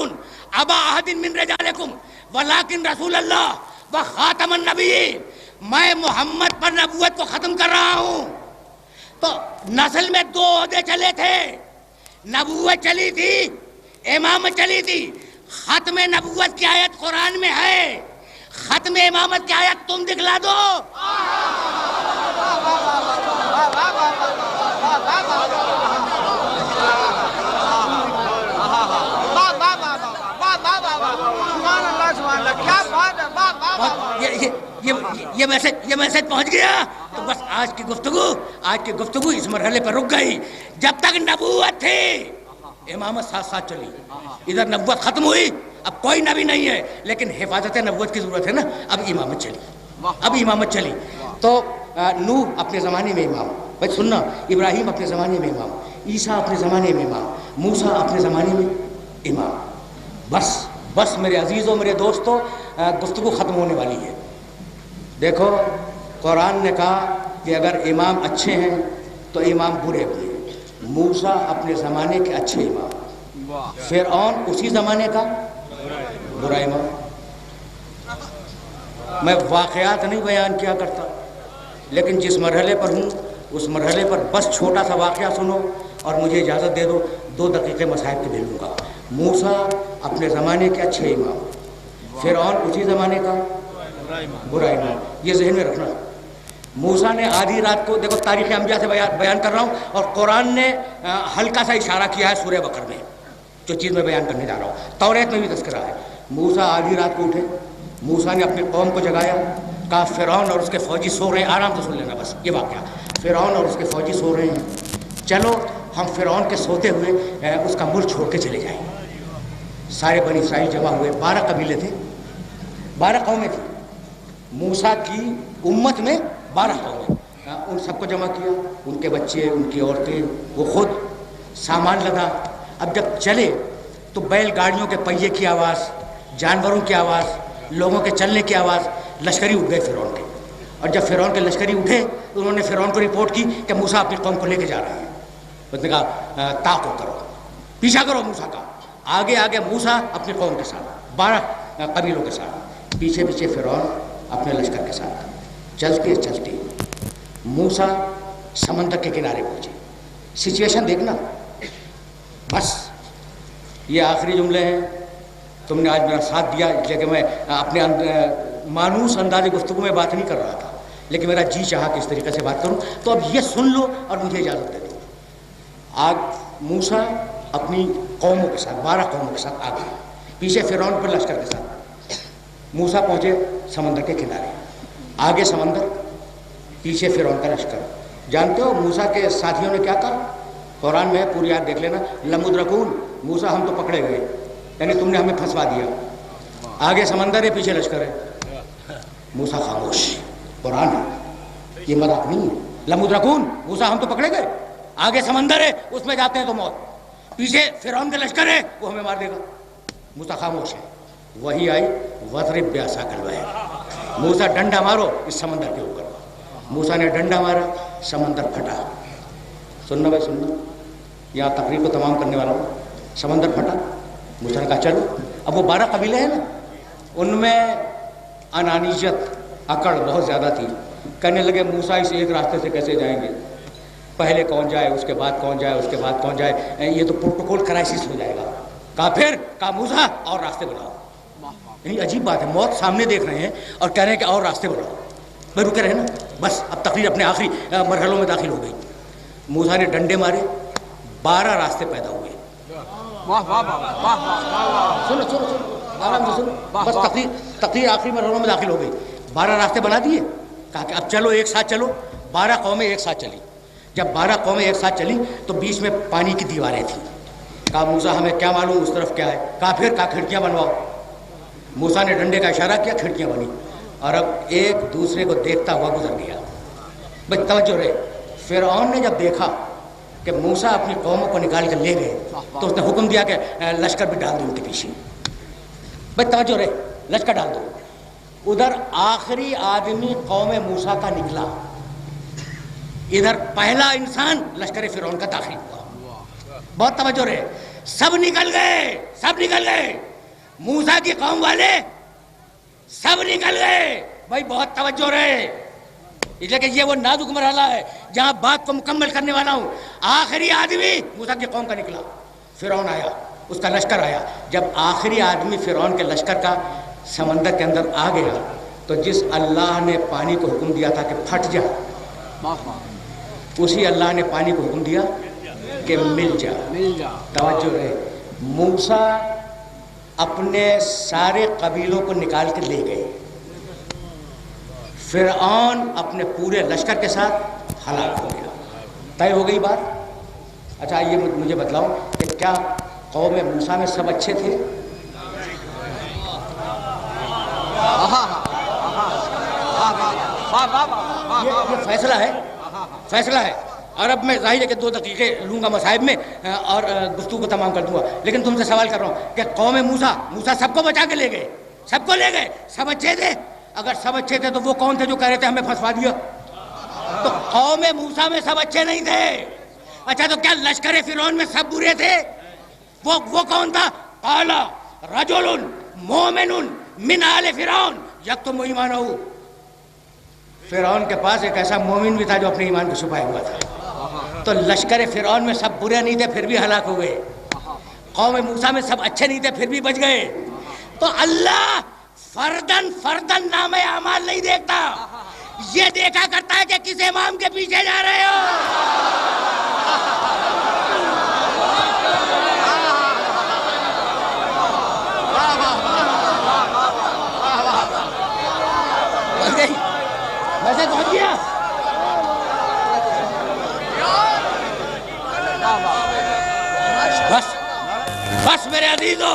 ابا احد من رجالکم ولکن رسول اللہ و خاتم النبیین. میں محمد پر نبوت کو ختم کر رہا ہوں. تو نسل میں 2 عہدے چلے تھے، نبوت چلی تھی، امامت چلی تھی. ختم نبوت کی آیت قرآن میں ہے، ختم امامت کی آیت تم دکھلا دو. یہ میسج پہنچ گیا. تو بس آج کی گفتگو اس مرحلے پر رک گئی. جب تک نبوت تھی امامت ساتھ ساتھ چلی. ادھر نبوت ختم ہوئی، اب کوئی نبی نہیں ہے، لیکن حفاظت نبوت کی ضرورت ہے نا. اب امامت چلی. تو نوح اپنے زمانے میں امام، بھائی سننا، ابراہیم اپنے زمانے میں امام، عیسیٰ اپنے زمانے میں امام، موسیٰ اپنے زمانے میں امام. بس میرے عزیزوں، میرے دوستوں، گفتگو ختم ہونے والی ہے. دیکھو قرآن نے کہا کہ اگر امام اچھے ہیں تو امام برے بھی ہیں. موسیٰ اپنے زمانے کے اچھے امام، فرعون اسی زمانے کا برا امام. میں واقعات نہیں بیان کیا کرتا، لیکن جس مرحلے پر ہوں اس مرحلے پر بس چھوٹا سا واقعہ سنو اور مجھے اجازت دے دو، 2 دقیقے مصاحب کے دے لوں گا. موسیٰ اپنے زمانے کے اچھے امام، فرعون اسی زمانے کا برا امام. یہ ذہن میں رکھنا. موسیٰ نے آدھی رات کو، دیکھو تاریخ انبیاء سے بیان کر رہا ہوں اور قرآن نے ہلکا سا اشارہ کیا ہے سورہ بقرہ میں جو چیز میں بیان کرنے جا رہا ہوں. توریت میں بھی تذکرہ ہے. موسیٰ آدھی رات کو اٹھے، موسیٰ نے اپنی قوم کو جگایا، کہا فرعون اور اس کے فوجی سو رہے ہیں. آرام سے سن لینا بس یہ واقعہ. فرعون اور اس کے فوجی سو رہے ہیں، چلو ہم فرعون کے سوتے ہوئے اس کا ملک چھوڑ کے چلے جائیں. سارے بنی اسرائیل جمع ہوئے، 12 قبیلے تھے، 12 قومیں تھیں. موسیٰ کی امت میں 12 قومیں. ان سب کو جمع کیا، ان کے بچے، ان کی عورتیں، وہ خود، سامان لگا. اب جب چلے تو بیل گاڑیوں کے پہیے کی آواز، جانوروں کی آواز، لوگوں کے چلنے کی آواز، لشکری اٹھ گئے فرعون کے. اور جب فرعون کے لشکری اٹھے تو انہوں نے فرعون کو رپورٹ کی کہ موسیٰ اپنی قوم کو لے کے جا رہے ہیں. اس نے کہا تعاقب کرو، پیچھا کرو موسیٰ کا. آگے موسیٰ اپنی قوم کے ساتھ، 12 قبیلوں کے ساتھ، پیچھے فرعون اپنے لشکر کے ساتھ. چلتے موسیٰ سمندر کے کنارے پہنچے. سچویشن دیکھنا. بس یہ آخری جملے ہیں. تم نے آج میرا ساتھ دیا، اس لیے کہ میں اپنے مانوس انداز گفتگو میں بات نہیں کر رہا تھا، لیکن میرا جی چاہا کہ اس طریقے سے بات کروں. تو اب یہ سن لو اور مجھے اجازت دے دو. آج موسیٰ اپنی قوموں کے ساتھ، 12 قوموں کے ساتھ آگے، پیچھے فرعون پر لشکر کے ساتھ. موسیٰ پہنچے سمندر کے کنارے. آگے سمندر، پیچھے فرعون کا لشکر. جانتے ہو موسیٰ کے ساتھیوں نے کیا کہا؟ قرآن میں پوری آیت دیکھ لینا. لمدرکون، موسیٰ ہم تو پکڑے گئے، یعنی تم نے ہمیں پھنسوا دیا. آگے سمندر ہے، پیچھے لشکر ہے. موسیٰ خاموش. قرآن ہے، یہ مذاق نہیں ہے. لمدرکون، موسیٰ ہم تو پکڑے گئے، آگے سمندر ہے، اس میں جاتے ہیں تو موت، پیچھے فرعون کا لشکر ہے، وہ ہمیں مار دے گا. موسیٰ خاموش ہے. وہی آئی وَاضْرِبْ بِعَصَاكَ الْبَحْرَ، موسیٰ ڈنڈا مارو اس سمندر کے اوپر. موسیٰ نے ڈنڈا مارا، سمندر پھٹا. سننا بھائی سننا، یہاں تقریر کو تمام کرنے والا ہوں. سمندر پھٹا. موسیٰ نے کہا چلو. اب وہ 12 قبیلے ہیں نا، ان میں انانیت، اکڑ بہت زیادہ تھی. کہنے لگے موسیٰ اس ایک راستے سے کیسے جائیں گے، پہلے کون جائے، اس کے بعد کون جائے، اس کے بعد کون جائے، یہ تو پروٹوکول کرائسس ہو جائے گا. کہا پھر کہا موسیٰ اور راستے بناؤ. یعنی عجیب بات ہے، موت سامنے دیکھ رہے ہیں اور کہہ رہے ہیں کہ اور راستے بناؤ. بھائی رکے رہے نا، بس اب تقریر اپنے آخری مرحلوں میں داخل ہو گئی. موسیٰ نے ڈنڈے مارے، 12 راستے پیدا ہوئے. سنو سنو سنو آرام سے سنو، بس تقریر آخری مرحلوں میں داخل ہو گئی. 12 راستے بنا دیے. کہا کہ اب چلو ایک ساتھ چلو. 12 قومیں ایک ساتھ چلی. جب 12 قومیں ایک ساتھ چلی تو بیچ میں پانی کی دیواریں تھیں. کہا موسیٰ ہمیں کیا معلوم اس طرف کیا ہے. کہا پھر کہا کھڑکیاں بنواؤ. موسیٰ نے ڈنڈے کا اشارہ کیا، کھڑکیاں بنی. اور اب ایک دوسرے کو دیکھتا ہوا گزر گیا. بھائی توجہ رہے، فرعون نے جب دیکھا کہ موسیٰ اپنی قوموں کو نکال کر لے گئے تو اس نے حکم دیا کہ لشکر بھی ڈال دو ان کے پیچھے. بھائی توجہ رہے، لشکر ڈال دو. ادھر آخری آدمی قوم موسیٰ کا نکلا، ادھر پہلا انسان لشکر فرعون کا داخل ہوا. بہت توجہ رہے، سب نکل گئے، سب نکل گئے. موسیٰ کی قوم والے سب نکل گئے. بھائی بہت توجہ رہے، اس لیے کہ یہ وہ نازک مرحلہ ہے جہاں بات کو مکمل کرنے والا ہوں. آخری آدمی موسیٰ کی قوم کا نکلا، فرعون آیا، اس کا لشکر آیا. جب آخری آدمی فرعون کے لشکر کا سمندر کے اندر آ گیا تو جس اللہ نے پانی کو حکم دیا تھا کہ پھٹ جا، اسی اللہ نے پانی کو حکم دیا کہ مل جا. توجہ رہے، موسیٰ اپنے سارے قبیلوں کو نکال کے لے گئے، فرعون اپنے پورے لشکر کے ساتھ ہلاک ہو گیا. طے ہو گئی بات. اچھا یہ مجھے بتلاؤ کہ کیا قوم موسیٰ میں سب اچھے تھے؟ یہ فیصلہ ہے، فیصلہ ہے. اور اب میں ظاہر ہے کہ 2 دقیقے لوں گا مصائب میں اور گفتگو کو تمام کر دوں گا. لیکن تم سے سوال کر رہا ہوں کہ قوم موسیٰ سب کو بچا کے لے گئے، سب کو لے گئے، سب اچھے تھے؟ اگر سب اچھے تھے تو وہ کون تھے جو کہہ رہے تھے ہمیں پھنسوا دیا؟ تو قوم موسیٰ میں سب اچھے نہیں تھے. اچھا تو کیا لشکر فرعون میں سب برے تھے؟ وہ کون تھا؟ قال رجل مومن من آل فرعون یکتم ایمانہ. فرعون کے پاس ایک ایسا مومن بھی تھا جو اپنے ایمان کو چھپائے ہوا تھا. تو لشکر فرعون میں سب برے نہیں تھے پھر بھی ہلاک ہو گئے. قوم موسیٰ میں سب اچھے نہیں تھے پھر بھی بچ گئے. تو اللہ فردن نام اعمال نہیں دیکھتا، یہ دیکھا کرتا ہے کہ کس امام کے پیچھے جا رہے ہو. ویسے پہنچ گیا. بس میرے عزیزو،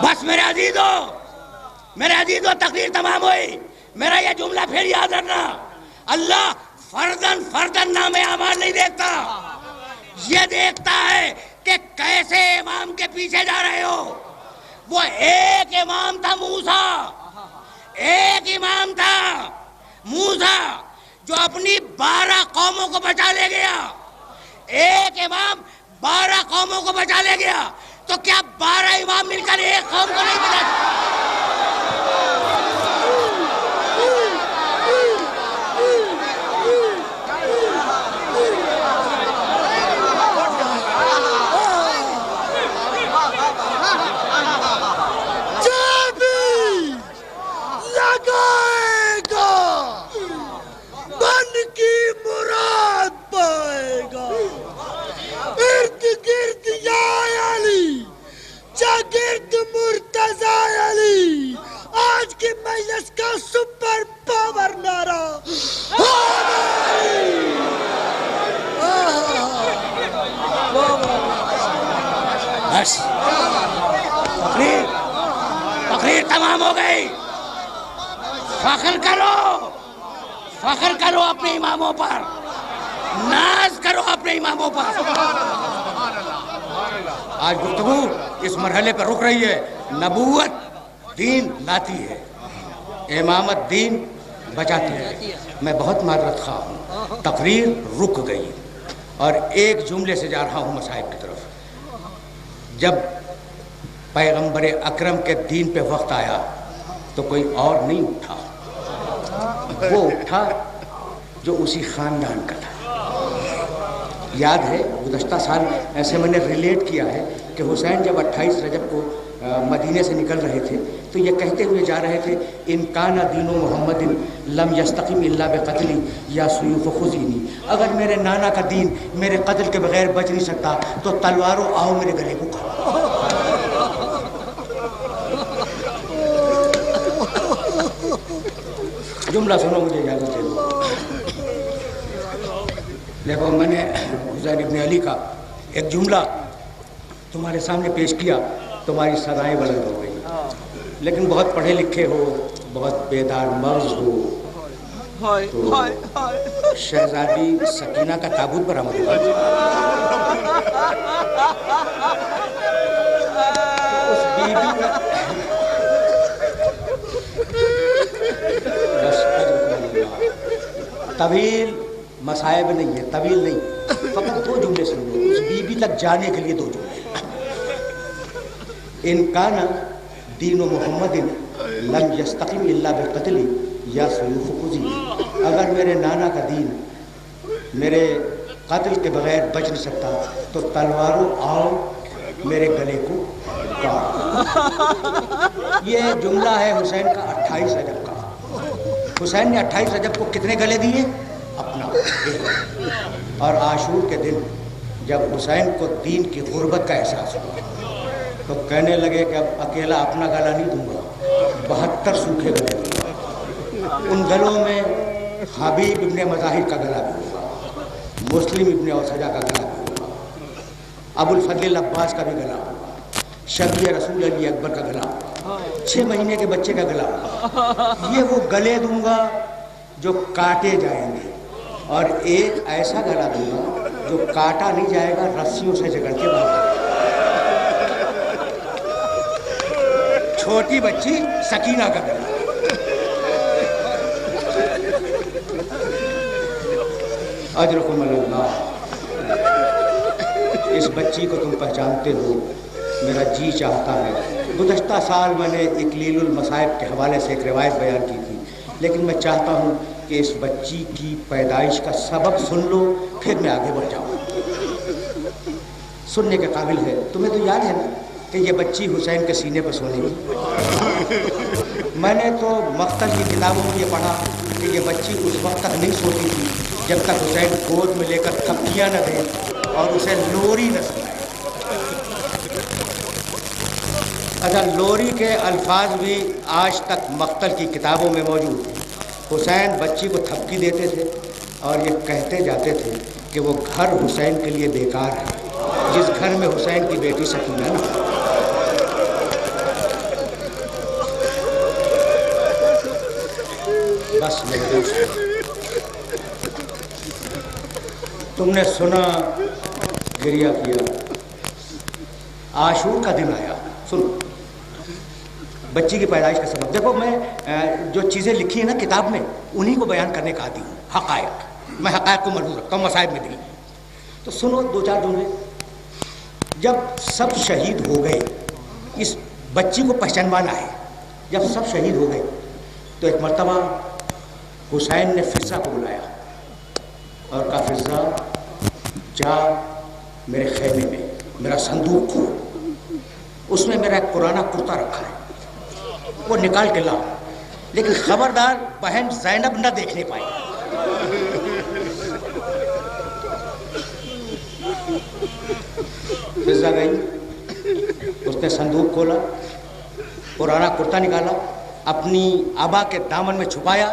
بس میرے عزیزو تقریر تمام ہوئی. میرا یہ جملہ پھر یاد رکھنا، اللہ فردن نام اعمال نہیں دیکھتا، یہ دیکھتا ہے کہ کیسے امام کے پیچھے جا رہے ہو. وہ ایک امام تھا موسیٰ، ایک امام تھا موسیٰ جو اپنی 12 قوموں کو بچا لے گیا. ایک امام 12 قوموں کو بچا لے گیا. تو کیا 12 امام مل کر ایک قوم کو نہیں بچا گرد مرتضی علی بس تقریر تمام ہو گئی. فخر کرو اپنے اماموں پر, ناز کرو اپنے اماموں پر. آج گفتگو اس مرحلے پر رک رہی ہے. نبوت دین لاتی ہے, امامت دین بچاتی ہے. میں بہت معذرت خواہ ہوں, تقریر رک گئی اور ایک جملے سے جا رہا ہوں مصائب کی طرف. جب پیغمبر اکرم کے دین پہ وقت آیا تو کوئی اور نہیں اٹھا, وہ اٹھا جو اسی خاندان کا تھا. یاد ہے گزشتہ سال ایسے میں نے ریلیٹ کیا ہے کہ حسین جب 28 رجب کو مدینے سے نکل رہے تھے تو یہ کہتے ہوئے جا رہے تھے, ان کان دین محمد لم یستقم الا بقتلی یا سیوف خذینی. اگر میرے نانا کا دین میرے قتل کے بغیر بچ نہیں سکتا تو تلواروں آؤ میرے گلے کو کھاؤ. جملہ سنو, مجھے اجازت دے دو. دیکھو میں نے حسین ابن علی کا ایک جملہ تمہارے سامنے پیش کیا, تمہاری سدائیں بلند ہو گئی, لیکن بہت پڑھے لکھے ہو, بہت بیدار مغز ہو, تو شہزادی سکینہ کا تابوت برآمد ہوا. اس بی بی کا طویل مصائب نہیں ہے, طویل نہیں, فقط 2 جملے سن لو. اس بی بی تک جانے کے لیے 2 جملے. ان کان دین محمد لم یستقم الا بالقتل یا سیوف خذینی. اگر میرے نانا کا دین میرے قتل کے بغیر بچ نہیں سکتا تو تلواروں آؤ میرے گلے کو کاٹ. یہ جملہ ہے حسین کا 28 رجب کا. حسین نے 28 رجب کو کتنے گلے دیے؟ اپنا. اور عاشور کے دن جب حسین کو دین کی غربت کا احساس ہوا تو کہنے لگے کہ اب اکیلا اپنا گلا نہیں دوں گا, 72 سوکھے گلے دوں گا. ان گلوں میں حبیب ابن مظاہر کا گلا بھی ہوگا, مسلم ابن اوسجا کا گلا بھی ہوگا, ابو الفضل العباس کا بھی گلا ہوگا, شفیع رسول علی اکبر کا گلا ہوگا, 6 مہینے کے بچے کا گلا ہوگا. یہ وہ گلے دوں گا جو کاٹے جائیں گے, اور ایک ایسا گلا دوں گا جو کاٹا نہیں جائے گا, رسیوں سے جگڑ کے باہر. چھوٹی بچی سکینہ کا گلا. اجرکم اللہ. اس بچی کو تم پہچانتے ہو, میرا جی چاہتا ہے. گزشتہ سال میں نے اکلیل المصائب کے حوالے سے ایک روایت بیان کی تھی, لیکن میں چاہتا ہوں کہ اس بچی کی پیدائش کا سبب سن لو, پھر میں آگے بڑھ جاؤں. سننے کے قابل ہے. تمہیں تو یاد ہے نا کہ یہ بچی حسین کے سینے پر سونے کی. میں نے تو مختل کی کتابوں میں یہ پڑھا کہ یہ بچی اس وقت تک نہیں سوتی تھی جب تک حسین گود میں لے کر تھپکیاں نہ دیں اور اسے لوری نہ سنائے. اچھا, لوری کے الفاظ بھی آج تک مختل کی کتابوں میں موجود ہیں. حسین بچی کو تھپکی دیتے تھے اور یہ کہتے جاتے تھے کہ وہ گھر حسین کے لیے بیکار ہے جس گھر میں حسین کی بیٹی سکینہ نہ. بس میرے دوست, تم نے سنا, گریہ کیا, عاشور کا دن آیا. سنو, بچی کی پیدائش کا سبب. دیکھو میں جو چیزیں لکھی ہیں نا کتاب میں انہی کو بیان کرنے کا عادی ہوں. حقائق, میں حقائق کو محفوظ رکھتا ہوں, مصائب میں بھی. تو سنو 2-4 جملے. جب سب شہید ہو گئے, اس بچی کو پہچانوانا ہے, جب سب شہید ہو گئے تو ایک مرتبہ حسین نے فضہ کو بلایا اور کہا, فضہ جا میرے خیمے میں, میرا صندوق کھول, اس میں میرا ایک پرانا کرتا رکھا ہے, وہ نکال کے لاؤ, لیکن خبردار بہن زینب نہ دیکھنے پائی. فضہ گئی, اس نے صندوق کھولا, پرانا کرتا نکالا, اپنی آبا کے دامن میں چھپایا,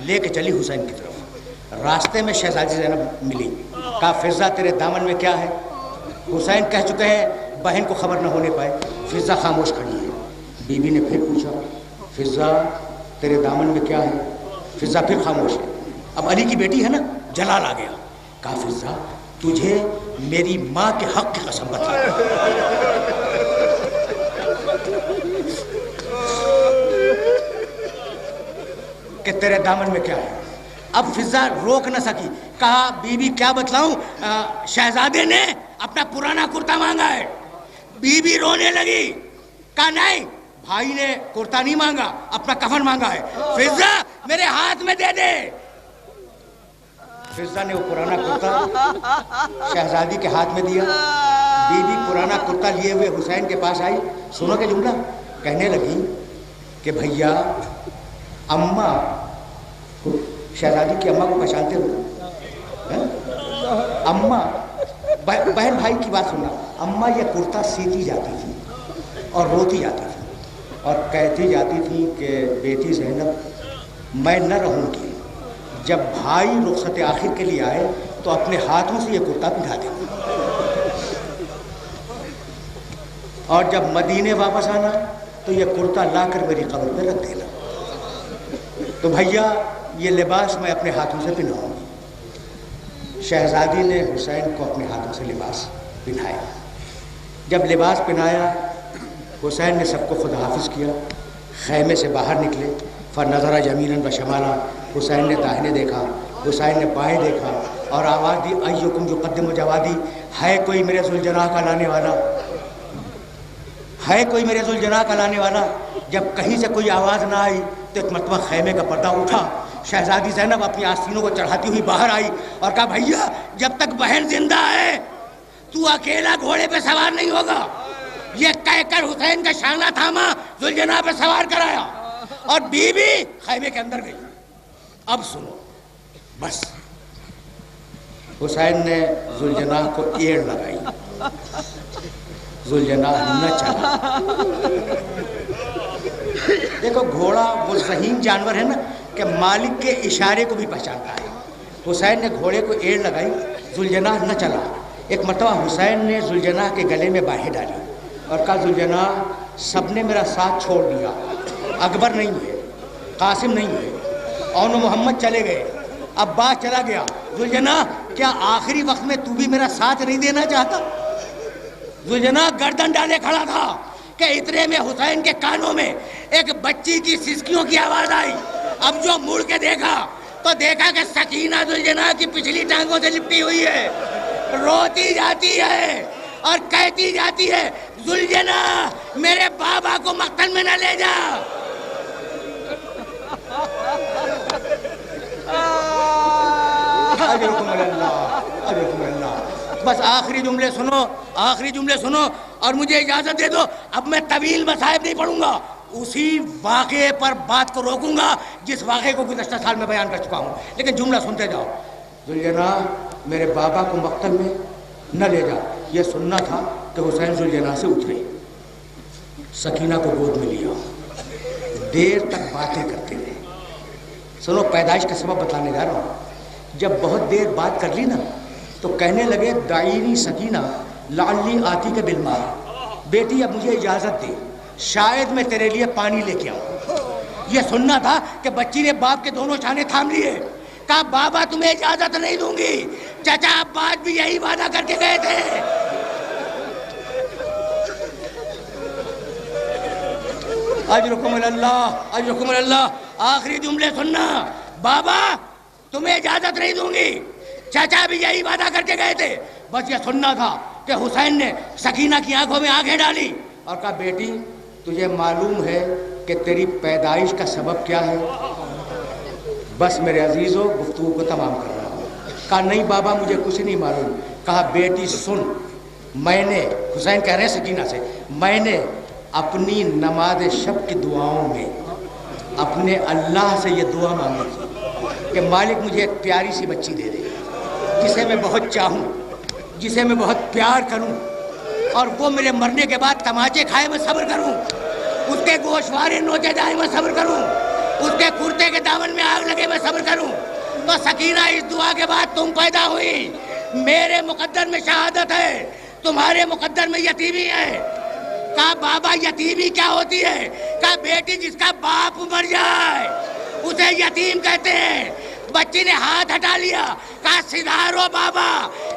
لے کے چلی حسین کی طرف۔ راستے میں شہزادی زینب ملی، کہا فضہ تیرے دامن میں کیا ہے؟ حسین کہہ چکے ہیں بہن کو خبر نہ ہونے پائے۔ فضہ خاموش کھڑی ہے۔ بی بی نے پھر پوچھا فضہ تیرے دامن میں کیا ہے؟ فضہ پھر خاموش ہے۔ اب علی کی بیٹی ہے نا، جلال آ گیا، کہا فضہ تجھے میری ماں کے حق کی قسم بتا کہ تیرے دامن میں کیا ہے۔ اب فضہ روک نہ سکی، کہا بی بی کیا بتلاؤں، شہزادے نے اپنا پرانا کرتا مانگا ہے۔ بی بی رونے لگی، کہا نہیں بھائی نے کرتا نہیں مانگا، اپنا کفن مانگا ہے۔ فضہ میرے ہاتھ میں دے دے۔ فضہ نے وہ پرانا کرتا شہزادی کے ہاتھ میں دیا۔ بی بی پرانا کرتا لیے ہوئے حسین کے پاس آئی، سنو کہ جملہ کہنے لگی کہ بھیا اماں، شہزادی کی اماں کو پہچانتے ہو؟ اماں، بہن بھائی کی بات سننا، اماں یہ کرتا سیتی جاتی تھی اور روتی جاتی تھی اور کہتی جاتی تھی کہ بیٹی زینب میں نہ رہوں گی، جب بھائی رخصت آخر کے لیے آئے تو اپنے ہاتھوں سے یہ کرتا پہنا دے، اور جب مدینے واپس آنا تو یہ کرتا لا کر میری قبر پہ رکھ دینا۔ تو بھیا یہ لباس میں اپنے ہاتھوں سے پہناؤں گی۔ شہزادی نے حسین کو اپنے ہاتھوں سے لباس پہنایا۔ جب لباس پہنایا حسین نے سب کو خدا حافظ کیا، خیمے سے باہر نکلے، فنظر یمینا و شمالا، حسین نے داہنے دیکھا، حسین نے بائیں دیکھا اور آواز دی ایکم یقدم جوادی، ہے کوئی میرے ذوالجناح کا لانے والا، ہے کوئی میرے ذوالجناح کا لانے والا۔ جب کہیں سے کوئی آواز نہ آئی تو ایک مرتبہ خیمے کا پردہ اٹھا، شہزادی زینب اپنی آستینوں کو چڑھاتی ہوئی باہر آئی اور کہا بھیا جب تک بہن زندہ ہے تو اکیلا گھوڑے پہ سوار نہیں ہوگا۔ یہ کہہ کر حسین کا شانہ تھاما، ذوالجناح پہ سوار کرایا اور بی بی خیمے کے اندر گئی۔ اب سنو بس، حسین نے ذوالجناح کو ایڑ لگائی، ذوالجناح نہ چلا۔ دیکھو گھوڑا وہ ذہین جانور ہے نا کہ مالک کے اشارے کو بھی پہچانتا ہے۔ حسین نے گھوڑے کو ایڑ لگائی، ذوالجناح نہ چلا۔ ایک مرتبہ حسین نے ذوالجناح کے گلے میں باہیں ڈالی اور کہا ذوالجناح سب نے میرا ساتھ چھوڑ دیا، اکبر نہیں ہے، قاسم نہیں ہے، اون محمد چلے گئے، عباس چلا گیا، ذوالجناح کیا آخری وقت میں تو بھی میرا ساتھ نہیں دینا چاہتا؟ ذوالجناح گردن ڈالے کھڑا تھا کہ اتنے میں حسین کے کانوں میں ایک بچی کی سسکیوں کی آواز آئی۔ اب جو مڑ کے دیکھا تو دیکھا کہ سکینہ ذوالجناح کی پچھلی ٹانگوں سے لپٹی ہوئی ہے، روتی جاتی ہے اور کہتی جاتی ہے ذوالجناح میرے بابا کو مقتل میں نہ لے جا۔ اجرکم اللہ، اجرکم اللہ۔ بس آخری جملے سنو، آخری جملے سنو اور مجھے اجازت دے دو، اب میں طویل مصائب نہیں پڑھوں گا، اسی واقعے پر بات کو روکوں گا جس واقعے کو گزشتہ سال میں بیان کر چکا ہوں، لیکن جملہ سنتے جاؤ۔ ذوالجناح میرے بابا کو مقتل میں نہ لے جا، یہ سننا تھا کہ حسین ذوالجناح سے اترے، سکینہ کو گود میں لیا، دیر تک باتیں کرتے رہے۔ سنو پیدائش کا سبب بتانے جا رہا ہوں۔ جب بہت دیر بات کر لی نا تو کہنے لگے دعینی سکینہ لعلی آتی کے بالماء، بیٹی اب مجھے اجازت دے، شاید میں تیرے لیے پانی لے کے آؤں۔ یہ سننا تھا کہ بچی نے باپ کے دونوں شانے تھام لیے، کہا بابا تمہیں اجازت نہیں دوں گی، چچا عباس بھی یہی وعدہ کر کے گئے تھے۔ اجرکم اللہ، اجرکم اللہ۔ آخری جملے سننا، بابا تمہیں اجازت نہیں دوں گی، چچا بھی یہی وعدہ کر کے گئے تھے۔ بس یہ سننا تھا کہ حسین نے سکینہ کی آنکھوں میں آنکھیں ڈالی اور کہا بیٹی تجھے معلوم ہے کہ تیری پیدائش کا سبب کیا ہے؟ بس میرے عزیزو گفتگو کو تمام کر رہا ہوں۔ کہا نہیں بابا مجھے کچھ نہیں معلوم۔ کہا بیٹی سن، میں نے، حسین کہہ رہے ہیں سکینہ سے، میں نے اپنی نماز شب کی دعاؤں میں اپنے اللہ سے یہ دعا مانگی تھی کہ مالک مجھے ایک پیاری سی بچی دے دے جسے میں بہت چاہوں، جسے میں بہت پیار کروں، اور وہ میرے مرنے کے بعد تماچے کھائے میں صبر کروں، اس کے گوشوارے نوچے جائے میں صبر کروں، اس کے کرتے کے دامن میں آگ لگے میں صبر تو سکینہ اس دعا کے بعد تم پیدا ہوئی. میرے مقدر میں شہادت ہے, تمہارے مقدر میں یتیمی ہے. کہا بابا یتیمی کیا ہوتی ہے؟ کہا بیٹی جس کا باپ مر جائے اسے یتیم کہتے ہیں. بچی نے ہاتھ ہٹا لیا, کہا سدھارو بابا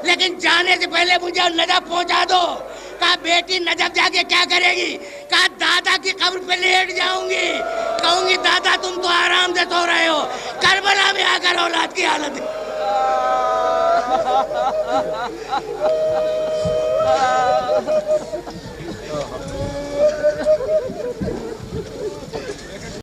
لیکن جانے سے پہلے مجھے نجف پہنچا دو. کہا بیٹی نجف جا کے کیا کرے گی؟ کہا دادا کی قبر پہ لیٹ جاؤں گی, کہوں گی دادا تم تو آرام سے سو رہے ہو, کربلا میں آ کر اولاد کی حالت ہے.